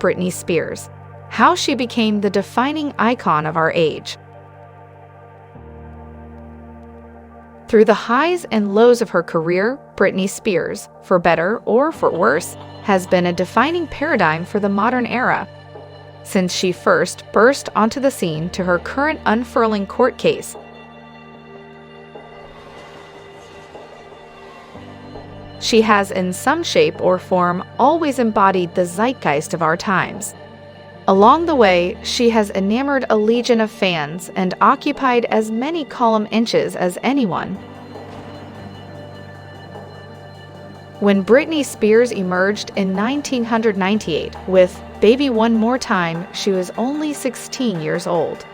Britney Spears. How she became the defining icon of our age. Through the highs and lows of her career, Britney Spears, for better or for worse, has been a defining paradigm for the modern era. Since she first burst onto the scene to her current unfurling court case, she has in some shape or form always embodied the zeitgeist of our times. Along the way, she has enamored a legion of fans and occupied as many column inches as anyone. When Britney Spears emerged in 1998 with Baby One More Time, she was only 16 years old.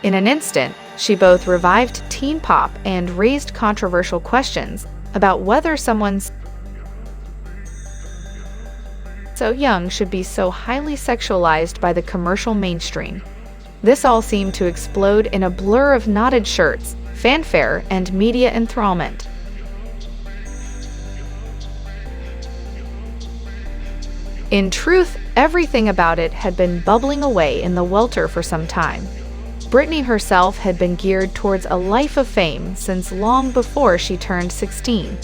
In an instant, she both revived teen pop and raised controversial questions about whether someone so young should be so highly sexualized by the commercial mainstream. This all seemed to explode in a blur of knotted shirts, fanfare, and media enthrallment. In truth, everything about it had been bubbling away in the welter for some time. Britney herself had been geared towards a life of fame since long before she turned 16.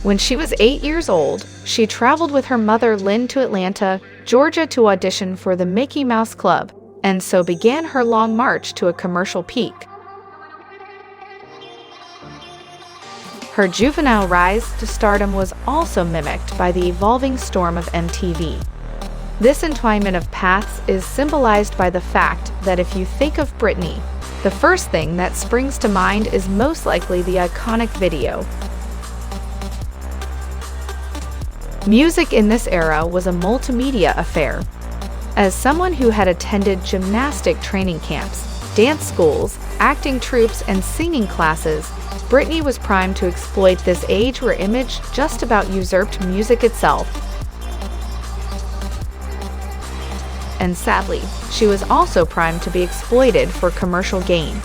When she was 8 years old, she traveled with her mother Lynn to Atlanta, Georgia to audition for the Mickey Mouse Club, and so began her long march to a commercial peak. Her juvenile rise to stardom was also mimicked by the evolving storm of MTV. This entwinement of paths is symbolized by the fact that if you think of Britney, the first thing that springs to mind is most likely the iconic video. Music in this era was a multimedia affair. As someone who had attended gymnastic training camps, dance schools, acting troupes, and singing classes, Britney was primed to exploit this age where image just about usurped music itself. And sadly, she was also primed to be exploited for commercial gain.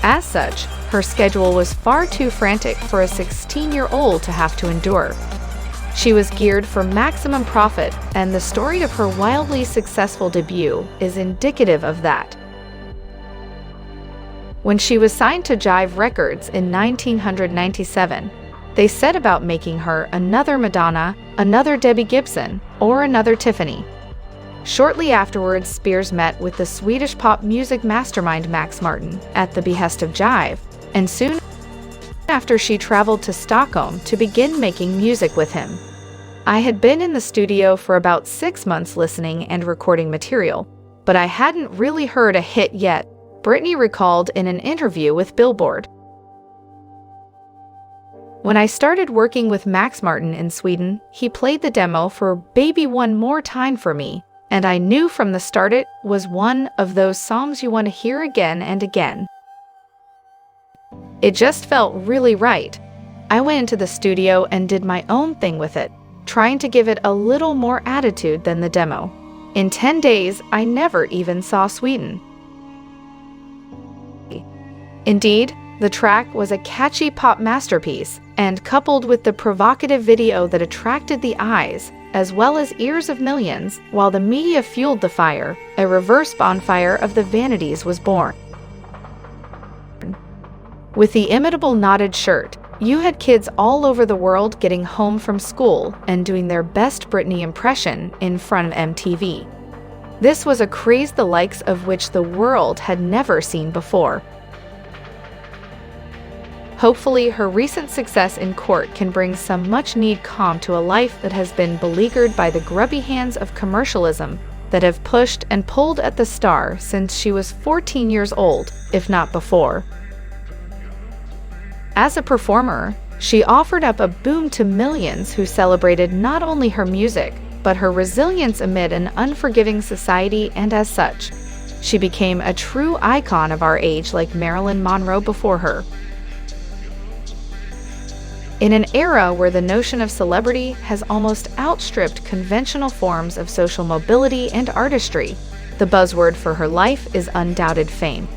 As such, her schedule was far too frantic for a 16-year-old to have to endure. She was geared for maximum profit, and the story of her wildly successful debut is indicative of that. When she was signed to Jive Records in 1997, they set about making her another Madonna, another Debbie Gibson, or another Tiffany. Shortly afterwards, Spears met with the Swedish pop music mastermind Max Martin at the behest of Jive, and soon after she traveled to Stockholm to begin making music with him. I had been in the studio for about 6 months listening and recording material, but I hadn't really heard a hit yet, Britney recalled in an interview with Billboard. When I started working with Max Martin in Sweden, he played the demo for Baby One More Time for me, and I knew from the start it was one of those songs you want to hear again and again. It just felt really right. I went into the studio and did my own thing with it, trying to give it a little more attitude than the demo. In 10 days, I never even saw Sweden. Indeed, the track was a catchy pop masterpiece, and coupled with the provocative video that attracted the eyes, as well as ears of millions, while the media fueled the fire, a reverse bonfire of the vanities was born. With the imitable knotted shirt, you had kids all over the world getting home from school and doing their best Britney impression in front of MTV. This was a craze the likes of which the world had never seen before. Hopefully, her recent success in court can bring some much-needed calm to a life that has been beleaguered by the grubby hands of commercialism that have pushed and pulled at the star since she was 14 years old, if not before. As a performer, she offered up a boom to millions who celebrated not only her music, but her resilience amid an unforgiving society, and as such, she became a true icon of our age like Marilyn Monroe before her. In an era where the notion of celebrity has almost outstripped conventional forms of social mobility and artistry, the buzzword for her life is undoubted fame.